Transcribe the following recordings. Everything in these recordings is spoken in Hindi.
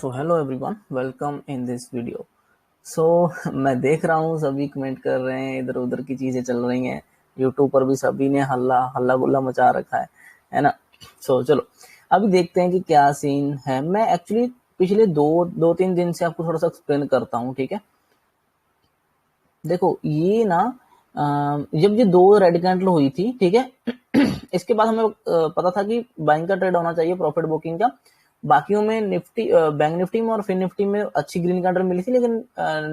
So hello everyone, welcome in this video. So मैं देख रहा हूँ सभी कमेंट कर रहे हैं, इधर उधर की चीजें चल रही हैं। यूट्यूब पर भी सभी ने हल्ला हल्ला गुल्ला मचा रखा है ना। चलो अभी देखते हैं कि क्या सीन है। मैं एक्चुअली पिछले दो तीन दिन से आपको थोड़ा सा एक्सप्लेन करता हूँ, ठीक है। देखो ये ना जब ये 2 रेड कैंडल हुई थी, ठीक है। इसके बाद हमें पता था कि बाइंग का ट्रेड होना चाहिए, प्रॉफिट बुकिंग का। बाकियों में निफ्टी, बैंक निफ्टी में और फिन निफ्टी में अच्छी ग्रीन कैंडल मिली थी, लेकिन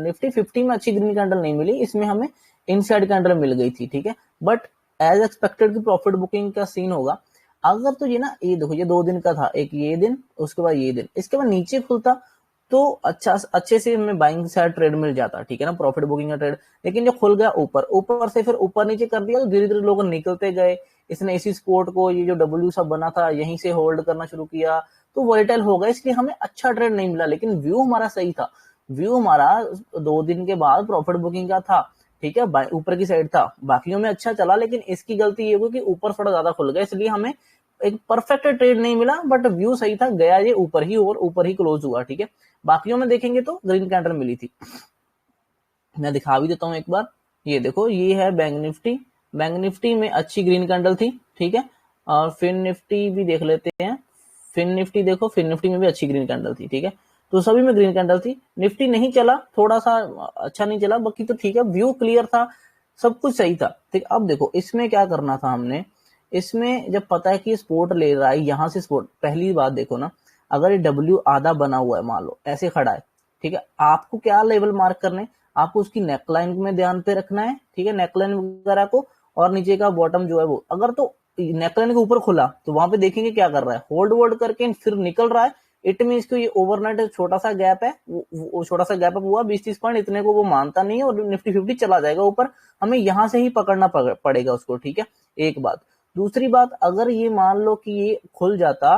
निफ्टी 50 में अच्छी ग्रीन कैंडल नहीं मिली। इसमें हमें इनसाइड कैंडल मिल गई थी, ठीक है। बट एज एक्सपेक्टेड की प्रॉफिट बुकिंग का सीन होगा अगर तो ये ना, ये देखो ये 2 दिन का था, एक ये दिन उसके बाद ये दिन, इसके बाद नीचे खुलता तो अच्छे से हमें बाइंग साइड ट्रेड मिल जाता, ठीक है ना, प्रॉफिट बुकिंग का ट्रेड। लेकिन जब खुल गया ऊपर, ऊपर से फिर ऊपर नीचे कर दिया तो धीरे धीरे लोग निकलते गए। इसने इसी सपोर्ट को, ये जो डब्ल्यू सब बना था, यहीं से होल्ड करना शुरू किया, तो वोलेटाइल हो गया, इसलिए हमें अच्छा ट्रेड नहीं मिला। लेकिन व्यू हमारा सही था। व्यू हमारा 2 दिन के बाद प्रॉफिट बुकिंग का था, ठीक है, ऊपर की साइड था। बाकियों में अच्छा चला, लेकिन इसकी गलती ये हुई कि ऊपर थोड़ा ज्यादा खुल गया, इसलिए हमें एक परफेक्ट ट्रेड नहीं मिला। बट व्यू सही था, गया ये ऊपर ही और ऊपर ही क्लोज हुआ, ठीक है। बाकियों में देखेंगे तो ग्रीन कैंडल मिली थी। मैं दिखा भी देता हूं एक बार। ये देखो, ये है बैंक निफ्टी। बैंक निफ्टी में अच्छी ग्रीन कैंडल थी, ठीक है। और फिन निफ्टी भी देख लेते हैं। फिन निफ्टी देखो, फिन निफ्टी में भी अच्छी ग्रीन कैंडल थी, ठीक है। तो सभी में ग्रीन कैंडल थी। निफ्टी नहीं चला, थोड़ा सा अच्छा नहीं चला, बाकी तो ठीक है, व्यू क्लियर था, सब कुछ सही था, ठीक। अब देखो इसमें क्या करना था हमने। इसमें जब पता है कि सपोर्ट ले रहा है, यहां से सपोर्ट, पहली बात देखो ना, अगर ये डब्ल्यू आधा बना हुआ है, मान लो ऐसे खड़ा है, ठीक है, आपको क्या लेवल मार्क करने, आपको उसकी नेकलाइन में ध्यान पे रखना है, ठीक है, नेकलाइन वगैरह को, और नीचे का बॉटम जो है वो, अगर तो नेकलाइन के ऊपर खुला तो वहां पे देखेंगे क्या कर रहा है, होल्ड वोल्ड करके फिर निकल रहा है। इट मीन को ये ओवरनाइट छोटा सा गैप है, वो छोटा सा गैप अप हुआ 20-30 पॉइंट, इतने को वो मानता नहीं है और निफ्टी 50 चला जाएगा ऊपर। हमें यहां से ही पकड़ना पड़ेगा उसको, ठीक है। एक बात। दूसरी बात, अगर ये मान लो कि ये खुल जाता,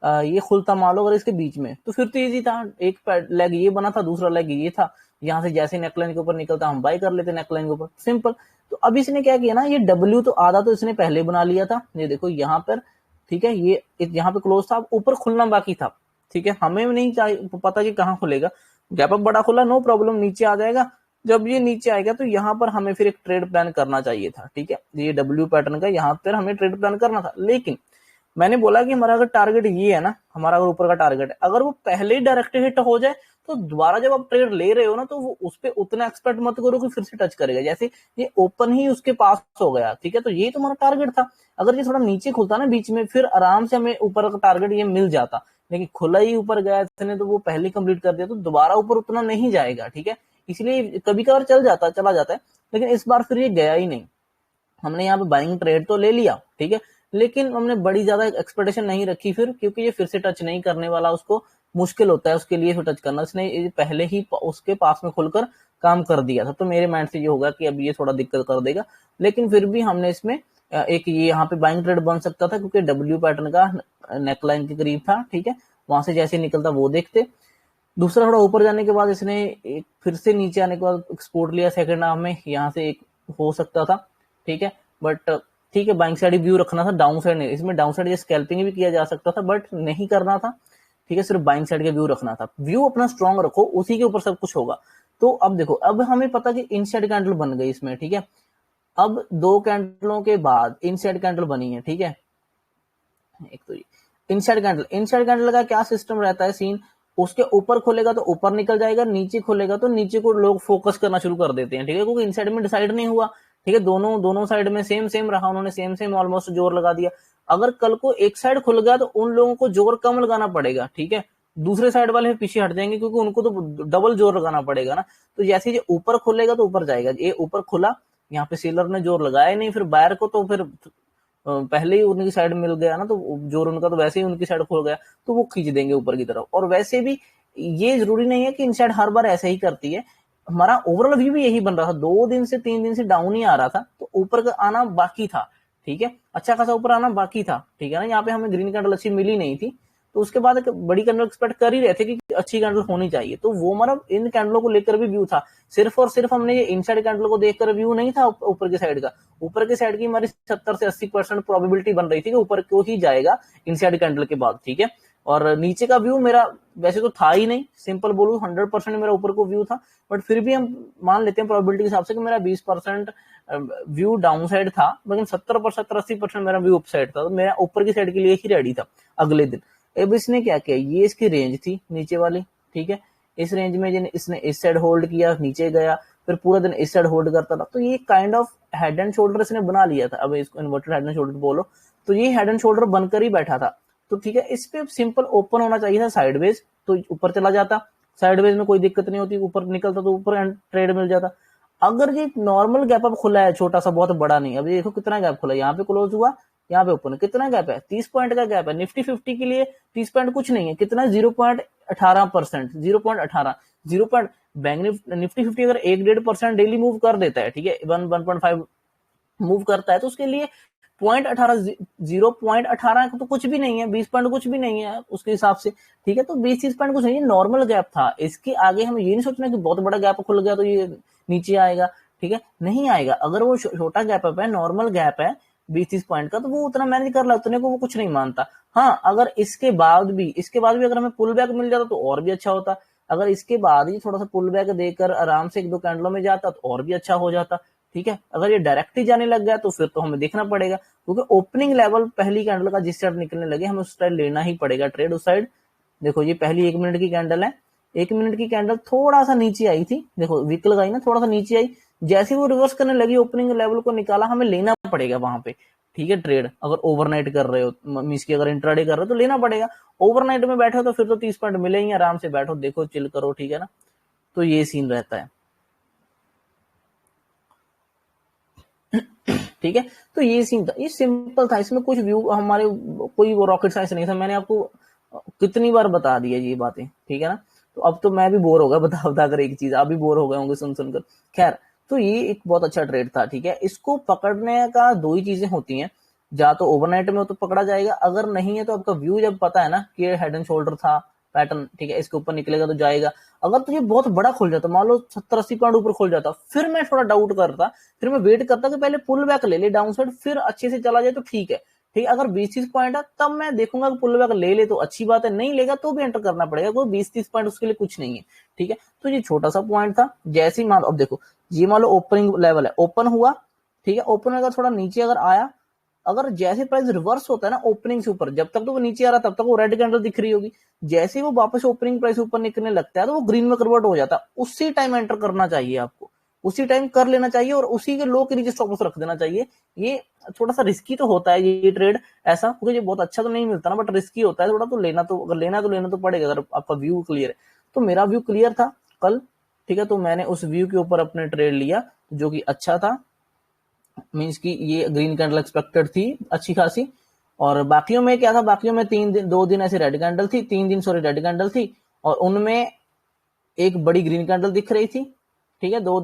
ये खुलता मान लो अगर इसके बीच में, तो फिर तो इजी था। एक लेग ये बना था, दूसरा लेग ये था, यहां से जैसे नेकलाइन के ऊपर निकलता हम बाई कर लेते नेकलाइन के ऊपर, सिंपल। तो अब इसने क्या किया ना, ये डब्ल्यू तो आधा तो इसने पहले बना लिया था, ये देखो यहाँ पर, ठीक है, ये यहाँ पे क्लोज था, ऊपर खुलना बाकी था, ठीक है। हमें नहीं चाहिए पता कि कहाँ खुलेगा, गैप अप बड़ा खुला, नो प्रॉब्लम, नीचे आ जाएगा। जब ये नीचे आएगा तो यहाँ पर हमें फिर एक ट्रेड प्लान करना चाहिए था, ठीक है। ये डब्ल्यू पैटर्न का यहाँ पर हमें ट्रेड प्लान करना था, लेकिन मैंने बोला कि हमारा अगर टारगेट ये है ना, हमारा अगर ऊपर का टारगेट है, अगर वो पहले ही डायरेक्ट हिट हो जाए तो दोबारा जब आप ट्रेड ले रहे हो ना, तो वो उस पर उतना एक्सपेक्ट मत करो कि फिर से टच करेगा। जैसे ये ओपन ही उसके पास हो गया, ठीक है, तो ये तो हमारा टारगेट था। अगर ये थोड़ा नीचे खुलता ना बीच में, फिर आराम से हमें ऊपर का टारगेट ये मिल जाता। लेकिन खुला ही ऊपर गया इसने, तो वो पहले कंप्लीट कर दिया, तो दोबारा ऊपर उतना नहीं जाएगा, ठीक है। इसलिए कभी कभार चला जाता है, लेकिन इस बार फिर ये गया ही नहीं। हमने यहाँ पे बाइंग ट्रेड तो ले लिया, ठीक है, लेकिन हमने बड़ी ज्यादा एक्सपेक्टेशन नहीं रखी फिर, क्योंकि ये फिर से टच नहीं करने वाला, उसको मुश्किल होता है उसके लिए फिर टच करना। इसने पहले ही उसके पास में खुलकर काम कर दिया था, तो मेरे माइंड से ये होगा कि अब ये थोड़ा दिक्कत कर देगा। लेकिन फिर भी हमने इसमें एक ये यहाँ पे बाइंग ट्रेड बन सकता था, क्योंकि डब्ल्यू पैटर्न का नेकलाइन के करीब था, ठीक है। वहां से जैसे निकलता वो देखते। दूसरा, थोड़ा ऊपर जाने के बाद इसने एक फिर से नीचे आने के बाद एक्सपोर्ट लिया सेकंड हाफ में, यहाँ से एक हो सकता था, ठीक है। बट ठीक है, बाइंग साइड व्यू रखना था, डाउन साइड नहीं। इसमें डाउन साइड स्कैल्पिंग भी किया जा सकता था, बट नहीं करना था, ठीक है, सिर्फ बाइंग साइड का व्यू रखना था। व्यू अपना स्ट्रॉन्ग रखो, उसी के ऊपर सब कुछ होगा। तो अब देखो, अब हमें पता कि इनसाइड कैंडल बन गई इसमें, ठीक है। अब 2 कैंडलों के बाद इनसाइड कैंडल बनी है, ठीक है। एक तो इनसाइड कैंडल का क्या सिस्टम रहता है सीन, उसके ऊपर खोलेगा तो ऊपर निकल जाएगा, नीचे खोलेगा तो नीचे को लोग फोकस करना शुरू कर देते हैं, ठीक है, क्योंकि इनसाइड में डिसाइड नहीं हुआ, ठीक है। दोनों साइड में सेम सेम रहा, उन्होंने सेम सेम ऑलमोस्ट जोर लगा दिया। अगर कल को एक साइड खुल गया तो उन लोगों को जोर कम लगाना पड़ेगा, ठीक है। दूसरे साइड वाले पीछे हट जाएंगे, क्योंकि उनको तो डबल जोर लगाना पड़ेगा ना। तो जैसे ये ऊपर खुलेगा तो ऊपर जाएगा, ये ऊपर खुला, यहाँ पे सेलर ने जोर लगाया नहीं, फिर बायर को तो फिर पहले ही उनकी साइड मिल गया ना, तो जोर उनका तो वैसे ही उनकी साइड खुल गया, तो वो खींच देंगे ऊपर की तरफ। और वैसे भी ये जरूरी नहीं है कि इनसाइड हर बार ऐसे ही करती है। हमारा ओवरऑल व्यू भी यही बन रहा था, 2 दिन से 3 दिन से डाउन ही आ रहा था, तो ऊपर का आना बाकी था, ठीक है, अच्छा खासा ऊपर आना बाकी था, ठीक है ना। यहाँ पे हमें ग्रीन कैंडल अच्छी मिली नहीं थी, तो उसके बाद एक बड़ी कैंडल एक्सपेक्ट कर ही रहे थे कि अच्छी कैंडल होनी चाहिए। तो वो हमारा इन कैंडलों को लेकर भी व्यू था, सिर्फ और सिर्फ हमने ये इनसाइड कैंडल को देखकर व्यू नहीं था ऊपर की साइड का। ऊपर की साइड की हमारी 70 से 80% प्रोबेबिलिटी बन रही थी कि ऊपर क्यों ही जाएगा इनसाइड कैंडल के बाद, ठीक है। और नीचे का व्यू मेरा वैसे तो था ही नहीं, सिंपल बोलूं 100% मेरा ऊपर को व्यू था, बट फिर भी हम मान लेते हैं प्रोबेबिलिटी के हिसाब से कि मेरा 20% व्यू डाउन साइड था, लेकिन 70% 80% मेरा व्यू अप साइड था, तो मेरा ऊपर की साइड के लिए ही रेडी था अगले दिन। अब इसने क्या किया, ये इसकी रेंज थी नीचे वाली, ठीक है, इस रेंज में इसने इस साइड होल्ड किया, नीचे गया, फिर पूरा दिन इस साइड होल्ड करता था, तो ये kind of head and shoulder इसने बना लिया था। अब इसको इन्वर्टेड हेड एंड शोल्डर बोलो, तो ये हेड एंड शोल्डर बनकर ही बैठा था। तो ठीक है, इस पे सिंपल ओपन होना चाहिए था साइडवेज, तो ऊपर चला जाता, साइडवेज में कोई दिक्कत नहीं होती, ऊपर निकलता तो ऊपर ट्रेड मिल जाता। अगर ये नॉर्मल गैप अप खुला है, छोटा सा, बहुत बड़ा नहीं, अभी देखो कितना गैप खुला, यहाँ पे क्लोज हुआ, यहाँ पे ओपन, कितना गैप है, 30 पॉइंट का गैप है। निफ्टी 50 के लिए 30 पॉइंट कुछ नहीं है, कितना 0.18%, 0.18, 0. बैंक निफ्टी 50 अगर 1-1.5% डेली मूव कर देता है, ठीक है, 1.5 मूव करता है, तो उसके लिए 0.18 तो कुछ भी नहीं है, 20 पॉइंट कुछ भी नहीं है उसके हिसाब से, ठीक है। तो 20-30 पॉइंट कुछ नहीं है, नॉर्मल गैप था। इसके आगे हम ये नहीं सोचना कि बहुत बड़ा गैप खुल गया तो ये नीचे आएगा, ठीक है, नहीं आएगा। अगर वो छोटा गैप है, नॉर्मल गैप है 20-30 पॉइंट का, तो वो उतना मैनेज कर रहा है, उतने को वो कुछ नहीं मानता। हाँ, अगर इसके बाद भी अगर हमें पुल बैक मिल जाता तो और भी अच्छा होता। अगर इसके बाद ही थोड़ा सा पुल बैक देकर आराम से 1-2 कैंडलों में जाता तो और भी अच्छा हो जाता, ठीक है। अगर ये डायरेक्ट ही जाने लग गया तो फिर तो हमें देखना पड़ेगा, क्योंकि ओपनिंग लेवल पहली कैंडल का जिस साइड निकलने लगे हमें उस साइड लेना ही पड़ेगा ट्रेड, उस साइड। देखो ये पहली 1 मिनट की कैंडल है, 1 मिनट की कैंडल थोड़ा सा नीचे आई थी, देखो वीक लगाई ना, थोड़ा सा नीचे आई, जैसे वो रिवर्स करने लगी ओपनिंग लेवल को निकाला, हमें लेना पड़ेगा वहां पे, ठीक है। ट्रेड अगर ओवरनाइट कर रहे हो, मींस की अगर इंट्राडे कर रहे हो तो लेना पड़ेगा। ओवरनाइट में बैठे हो तो फिर तो 30 पॉइंट मिलेंगे, आराम से बैठो, देखो, चिल करो, ठीक है ना। तो ये सीन रहता है, ठीक है। तो ये सीन था, ये सिंपल था, इसमें कुछ व्यू हमारे कोई वो रॉकेट साइंस नहीं था, मैंने आपको कितनी बार बता दिया ये बातें, ठीक है ना। तो अब तो मैं भी बोर हो गया बता बता कर एक चीज, आप भी बोर हो गए होंगे सुन सुनकर। खैर, तो ये एक बहुत अच्छा ट्रेड था, ठीक है। इसको पकड़ने का 2 ही चीजें होती हैं, या तो ओवरनाइट में हो तो पकड़ा जाएगा, अगर नहीं है तो आपका व्यू जब पता है ना कि हेड एंड शोल्डर था पैटर्न, ठीक है, इसके ऊपर निकलेगा तो जाएगा। अगर तुझे बहुत बड़ा खुल जाता, मान लो 70-80 पॉइंट ऊपर खुल जाता, फिर मैं थोड़ा डाउट करता, फिर मैं वेट करता कि पहले पुल बैक ले ले डाउन साइड, फिर अच्छे से चला जाए तो ठीक है, ठीक है। अगर 20-30 पॉइंट है तब मैं देखूंगा कि पुल बैक ले ले तो अच्छी बात है, नहीं लेगा तो भी एंटर करना पड़ेगा, कोई 20-30 पॉइंट उसके लिए कुछ नहीं है, ठीक है। तो ये छोटा सा पॉइंट था। जैसे ही मान लो, अब देखो ये मान लो ओपनिंग लेवल है, ओपन हुआ, ठीक है, ओपन अगर थोड़ा नीचे अगर आया, अगर जैसे प्राइस रिवर्स होता है ना ओपनिंग से ऊपर, जब तक तो वो नीचे आ रहा तब तक वो रेड कैंडल दिख रही होगी, जैसे ही वो वापस ओपनिंग प्राइस ऊपर निकलने लगता है तो वो ग्रीन में कन्वर्ट हो जाता है, उसी टाइम एंटर करना चाहिए आपको, उसी टाइम कर लेना चाहिए, और उसी के लो के नीचे स्टॉप लॉस रख देना चाहिए। ये थोड़ा सा रिस्की तो होता है ये ट्रेड ऐसा, क्योंकि ये बहुत अच्छा तो नहीं मिलता ना, बट रिस्की होता है थोड़ा, तो लेना तो, अगर लेना तो पड़ेगा, अगर आपका व्यू क्लियर है। तो मेरा व्यू क्लियर था कल, ठीक है, तो मैंने उस व्यू के ऊपर अपने ट्रेड लिया, जो कि अच्छा था, मींस की ये ग्रीन कैंडल एक्सपेक्टेड थी अच्छी खासी। और बाकियों में क्या था, बाकियों में 2 दिन ऐसे रेड कैंडल थी, 3 दिन सॉरी रेड कैंडल थी, और उनमें एक बड़ी ग्रीन कैंडल दिख रही थी, ठीक है। 2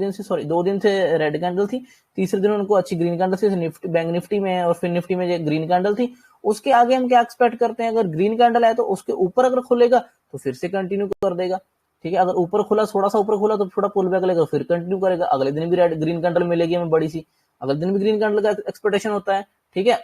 दिन से रेड कैंडल थी, तीसरे दिन उनको अच्छी ग्रीन कैंडल थी, निफ्टी बैंक निफ्टी में और फिर निफ्टी में ग्रीन कैंडल थी। उसके आगे हम क्या एक्सपेक्ट करते हैं, अगर ग्रीन कैंडल है तो उसके ऊपर अगर खुलेगा तो फिर से कंटिन्यू कर देगा, ठीक है। अगर ऊपर खुला, थोड़ा सा ऊपर खुला तो थोड़ा पुल बैक लेगा, फिर कंटिन्यू करेगा, अगले दिन भी रेड ग्रीन कैंडल मिलेगी हमें बड़ी सी, अगले दिन भी ग्रीन कैंडल का एक्सपेक्टेशन होता है, ठीक है।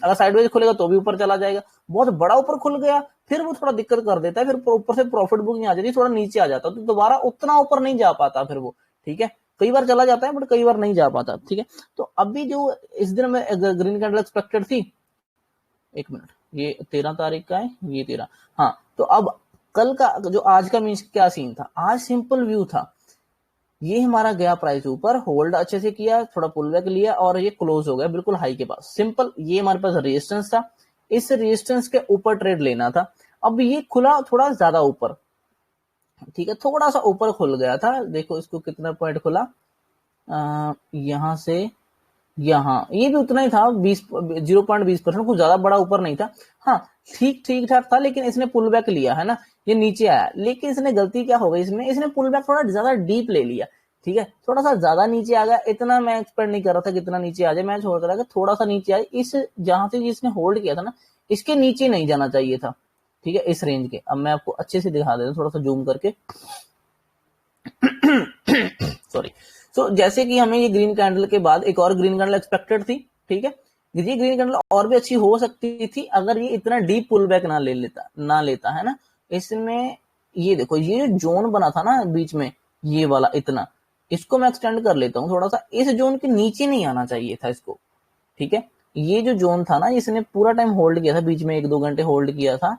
अगर साइडवेज खुलेगा तो भी ऊपर चला जाएगा, बहुत बड़ा ऊपर खुल गया फिर वो थोड़ा दिक्कत कर देता है, फिर ऊपर से प्रॉफिट बुकिंग आ जाती है, थोड़ा नीचे आ जाता है, तो दोबारा उतना ऊपर नहीं जा पाता फिर वो, ठीक है। कई बार चला जाता है बट कई बार नहीं जा पाता, ठीक है। तो अभी जो इस दिन में ग्रीन कैंडल एक्सपेक्टेड थी, 1 मिनट, ये 13 तारीख का है, ये 13, हाँ। तो अब कल का जो आज का मीन्स क्या सीन था, आज सिंपल व्यू था, ये हमारा गया प्राइस ऊपर, होल्ड अच्छे से किया, थोड़ा पुल बैक लिया और ये क्लोज हो गया बिल्कुल हाई के पास, सिंपल। ये हमारे पास रेजिस्टेंस था, इस रेजिस्टेंस के ऊपर ट्रेड लेना था। अब ये खुला थोड़ा ज्यादा ऊपर, ठीक है, थोड़ा सा ऊपर खुल गया था, देखो इसको कितना पॉइंट खुला, यहां से यहाँ, ये भी उतना ही था, 0.20%, कुछ ज्यादा बड़ा ऊपर नहीं था, हाँ ठीक ठाक था। लेकिन इसने पुल बैक लिया है ना, ये नीचे आया, लेकिन इसने गलती क्या हो गई, इसने पुल बैक थोड़ा ज्यादा डीप ले लिया, ठीक है, थोड़ा सा ज्यादा नीचे आ गया। इतना मैं एक्सपेक्ट नहीं कर रहा था कितना नीचे आ जाए, मैं सोच रहा था कि थोड़ा सा नीचे आए, इस जहां से इसने होल्ड किया था ना, इसके नीचे नहीं जाना चाहिए था, ठीक है, इस रेंज के। अब मैं आपको अच्छे से दिखा देता हूं थोड़ा सा जूम करके। सॉरी। जैसे कि हमें ये ग्रीन कैंडल के बाद एक और ग्रीन कैंडल एक्सपेक्टेड थी, ठीक है, ये ग्रीन कैंडल और भी अच्छी हो सकती थी अगर ये इतना डीप पुल बैक ना लेता है ना। इसमें ये देखो, ये जो जोन बना था ना बीच में, ये वाला इतना, इसको मैं एक्सटेंड कर लेता हूँ थोड़ा सा, इस जोन के नीचे नहीं आना चाहिए था इसको, ठीक है। ये जो जोन था ना, इसने पूरा टाइम होल्ड किया था, बीच में 1-2 घंटे होल्ड किया था,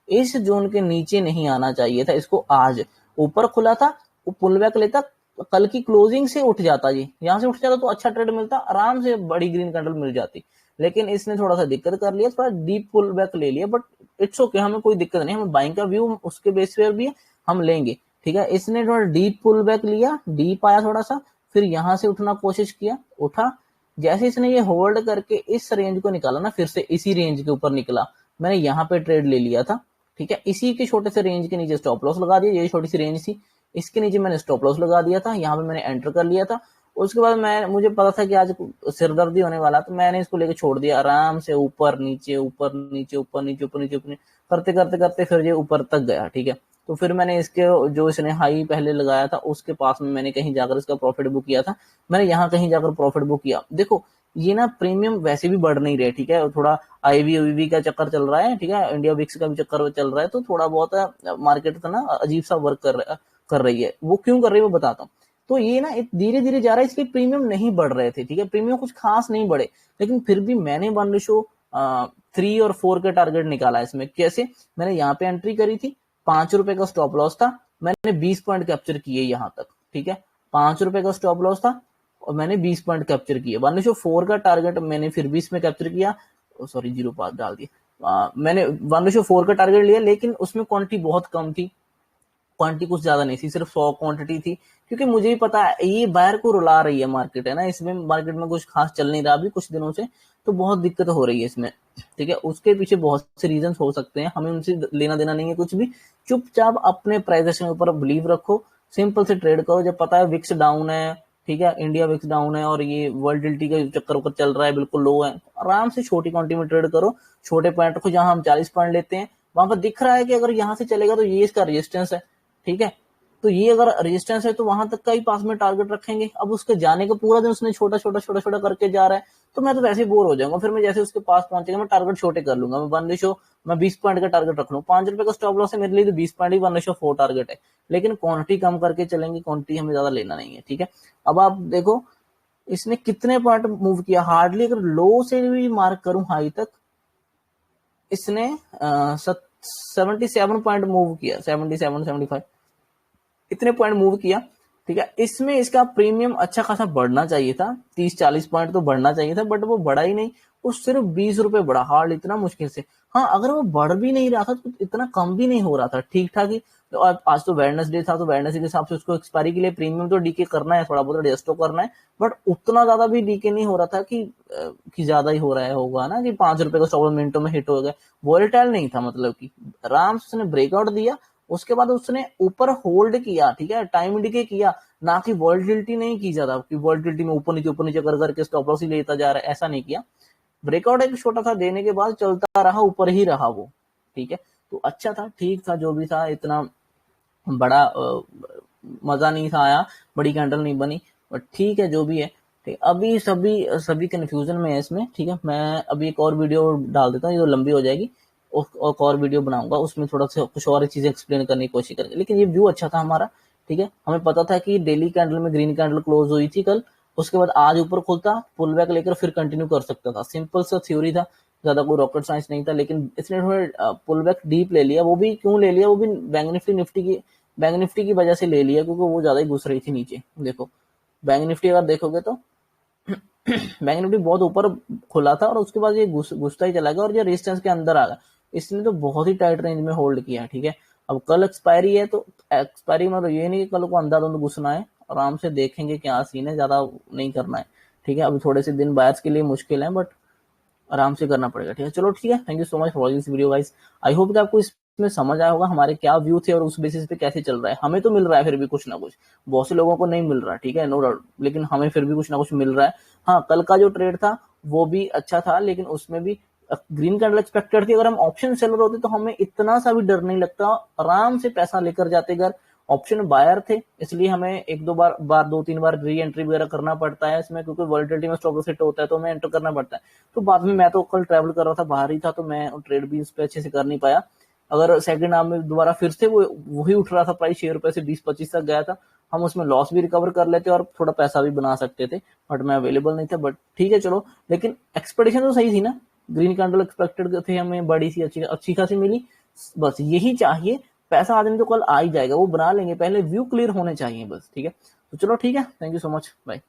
इस जोन के नीचे नहीं आना चाहिए था इसको। आज ऊपर खुला था, वो पुल बैक लेता, कल की क्लोजिंग से उठ जाता, जी यहाँ से उठ जाता तो अच्छा ट्रेड मिलता, आराम से बड़ी ग्रीन कैंडल मिल जाती। लेकिन इसने थोड़ा सा दिक्कत कर लिया, थोड़ा डीप पुल बैक ले लिया, बट इट्स ओके, हमें कोई दिक्कत नहीं, हमें बाइंग का व्यू उसके बेस पर भी हम लेंगे, ठीक है। इसने थोड़ा डीप पुल बैक लिया, डीप आया थोड़ा सा, फिर यहां से उठना कोशिश किया, उठा, जैसे इसने ये होल्ड करके इस रेंज को निकाला ना, फिर से इसी रेंज के ऊपर निकला, मैंने यहाँ पे ट्रेड ले लिया था, ठीक है। इसी के छोटे से रेंज के नीचे स्टॉप लॉस लगा दिया, ये छोटी सी रेंज थी, इसके नीचे मैंने स्टॉप लॉस लगा दिया था, यहाँ पे मैंने एंटर कर लिया था। उसके बाद मुझे पता था कि आज सिरदर्दी होने वाला, तो मैंने इसको लेके छोड़ दिया, आराम से ऊपर नीचे ऊपर नीचे ऊपर नीचे ऊपर नीचे ऊपर करते करते करते फिर ये ऊपर तक गया, ठीक है। तो फिर मैंने इसके जो इसने हाई पहले लगाया था उसके पास में मैंने कहीं जाकर इसका प्रॉफिट बुक किया था, मैंने यहाँ कहीं जाकर प्रॉफिट बुक किया। देखो ये ना प्रीमियम वैसे भी बढ़ नहीं रहे, ठीक है, थोड़ा आईवी का चक्कर चल रहा है, ठीक है, इंडिया विक्स का भी चक्कर चल रहा है, तो थोड़ा बहुत मार्केट ना अजीब सा वर्क कर रही है। वो क्यों कर रही है वो बताता हूँ। तो ये ना धीरे धीरे जा रहा है, इसके प्रीमियम नहीं बढ़ रहे थे, ठीक है, प्रीमियम कुछ खास नहीं बढ़े, लेकिन फिर भी मैंने 1:3 और 4 के टारगेट निकाला इसमें। कैसे? मैंने यहाँ पे एंट्री करी थी, ₹5 का स्टॉप लॉस था, मैंने 20 पॉइंट कैप्चर किए यहाँ तक, ठीक है, ₹5 का स्टॉप लॉस था और मैंने 20 पॉइंट कैप्चर किए। 1:4 का टारगेट मैंने फिर भी इसमें कैप्चर किया, सॉरी 0.5 डाल दिया, मैंने 1:4 का टारगेट लिया, लेकिन उसमें क्वांटिटी बहुत कम थी, क्वांटिटी कुछ ज्यादा नहीं थी, सिर्फ 100 क्वांटिटी थी, क्योंकि मुझे भी पता है ये बायर को रुला रही है मार्केट, है ना, इसमें मार्केट में कुछ खास चल नहीं रहा अभी कुछ दिनों से, तो बहुत दिक्कत हो रही है इसमें, ठीक है। उसके पीछे बहुत से रीजन हो सकते हैं, हमें उनसे लेना देना नहीं है कुछ भी, चुपचाप अपने प्राइजेशन के ऊपर बिलीव रखो, सिंपल से ट्रेड करो। जब पता है विक्स डाउन है, ठीक है, इंडिया विक्स डाउन है और ये वर्ल्डिलिटी का चक्कर ऊपर चल रहा है, बिल्कुल लो है, आराम से छोटी क्वांटिटी में ट्रेड करो, छोटे पॉइंट रखो, जहां हम 40 पॉइंट लेते हैं वहां पर दिख रहा है कि अगर यहाँ से चलेगा तो ये इसका रेजिस्टेंस है, ठीक है, तो ये अगर रेजिस्टेंस है तो वहां तक का ही पास में टारगेट रखेंगे। अब उसके जाने का पूरा दिन उसने छोटा छोटा छोटा छोटा करके जा रहा है, तो मैं तो वैसे ही बोर हो जाऊंगा, फिर मैं जैसे उसके पास पहुंचेगा मैं टारगेट छोटे कर लूंगा, मैं 20 पॉइंट का टारगेट रख लूँ, ₹5 का स्टॉप लॉस है मेरे लिए, तो 20 पॉइंट ही 1:4 टारगेट है, लेकिन क्वांटिटी कम करके चलेंगे, क्वांटिटी हमें ज्यादा लेना नहीं है, ठीक है। अब आप देखो इसने कितने पॉइंट मूव किया, हार्डली अगर लो से भी मार्क करूं हाई तक, इसने 77 पॉइंट मूव किया, 77-75 इतने पॉइंट मूव किया, ठीक है। इसमें इसका प्रीमियम अच्छा खासा बढ़ना चाहिए था, 30-40 पॉइंट तो बढ़ना चाहिए था, बट वो बढ़ा ही नहीं, वो सिर्फ ₹20 बढ़ा, हार्ड इतना मुश्किल से। हाँ, अगर वो बढ़ भी नहीं रहा था तो इतना कम भी नहीं हो रहा था, ठीक ठाक ही। तो आज तो वेडनेसडे था, तो वेडनेसडे के हिसाब से उसको एक्सपायरी के लिए प्रीमियम तो डीके करना है, थोड़ा बहुत एडजस्ट तो करना है, बट उतना ज्यादा भी डीके नहीं हो रहा था कि ज्यादा ही हो रहा है होगा ना, कि ₹5 का स्टॉप मिनटों में हिट हो गया, वोलेटाइल नहीं था, मतलब कि आराम से उसने ब्रेकआउट दिया, उसके बाद उसने ऊपर होल्ड किया, ठीक है, टाइम इंडिकेट किया, ना कि वॉल्टिलिटी नहीं की ज्यादा, कि वॉल्टिलिटी में ऊपर नीचे कर करके स्टॉप लॉस ही लेता जा रहा है, ऐसा नहीं किया। ब्रेकआउट एक छोटा सा देने के बाद चलता रहा, ऊपर ही रहा वो, ठीक है। तो अच्छा था, ठीक था, जो भी था, इतना बड़ा मजा नहीं था आया, बड़ी कैंडल नहीं बनी, बट ठीक है जो भी है, ठीक। अभी सभी सभी कंफ्यूजन में है इसमें, ठीक है। मैं अभी एक और वीडियो डाल देता हूँ, ये तो लंबी हो जाएगी, एक और वीडियो बनाऊंगा, उसमें थोड़ा सा कुछ और चीजें एक्सप्लेन करने की कोशिश करेंगे। लेकिन ये व्यू अच्छा था हमारा, ठीक है। हमें पता था कि डेली कैंडल में ग्रीन कैंडल क्लोज हुई थी कल, उसके बाद आज ऊपर खुलता, पुल बैक लेकर फिर कंटिन्यू कर सकता था, सिंपल सा थ्योरी था, ज्यादा कोई रॉकेट साइंस नहीं था। लेकिन इसने थोड़े पुल बैक डीप ले लिया, वो भी क्यों ले लिया, वो भी बैंक निफ्टी की वजह से ले लिया, क्योंकि वो ज्यादा ही घुस रही थी नीचे। देखो बैंक निफ्टी अगर देखोगे तो बैंक निफ्टी बहुत ऊपर खुला था और उसके बाद ये घुसता ही चला गया और ये रेजिस्टेंस के अंदर आ गया, इसने तो बहुत ही टाइट रेंज में होल्ड किया, ठीक है। अब कल एक्सपायरी है, तो एक्सपायरी मतलब ये नहीं कि कल को अंधाधुंध घुसना है, आराम से देखेंगे क्या सीन है, ज्यादा नहीं करना है, ठीक है। अभी थोड़े से दिन बायर्स के लिए मुश्किल है, बट आराम से करना पड़ेगा, ठीक है। चलो ठीक है, thank you so much for watching this video guys. I hope कि आपको इसमें समझ आया होगा हमारे क्या व्यू थे और उस बेसिस पे कैसे चल रहा है। हमें तो मिल रहा है फिर भी कुछ ना कुछ, बहुत से लोगों को नहीं मिल रहा, ठीक है, नो डाउट, लेकिन हमें फिर भी कुछ ना कुछ मिल रहा है। हाँ, कल का जो ट्रेड था वो भी अच्छा था, लेकिन उसमें भी ग्रीन कैंडल एक्सपेक्टेड थी। अगर हम ऑप्शन सेलर होते तो हमें इतना सा भी डर नहीं लगता, आराम से पैसा लेकर जाते घर ऑप्शन बायर थे, इसलिए हमें एक दो बार 2-3 बार री एंट्री वगैरह करना पड़ता है इसमें, क्योंकि वॉलेटिलिटी में स्टॉप लॉस हिट होता है तो हमें एंटर करना पड़ता है। तो बाद में मैं तो कल ट्रैवल कर रहा था, बाहर ही था, तो मैं ट्रेड भी इस पे अच्छे से कर नहीं पाया। अगर सेकंड हाफ में दोबारा फिर से वो वही उठ रहा था, प्राइस 6 रुपए से 20-25 तक गया था, हम उसमें लॉस भी रिकवर कर लेते और थोड़ा पैसा भी बना सकते थे, बट मैं अवेलेबल नहीं था। बट ठीक है चलो, लेकिन एक्सपेक्टेशन तो सही थी ना, ग्रीन कैंडल एक्सपेक्टेड थे हमें, बड़ी सी अच्छी खासी मिली। बस यही चाहिए, पैसा आज नहीं तो कल आ ही जाएगा, वो बना लेंगे, पहले व्यू क्लियर होने चाहिए बस। ठीक है, तो चलो ठीक है, thank you so much, bye.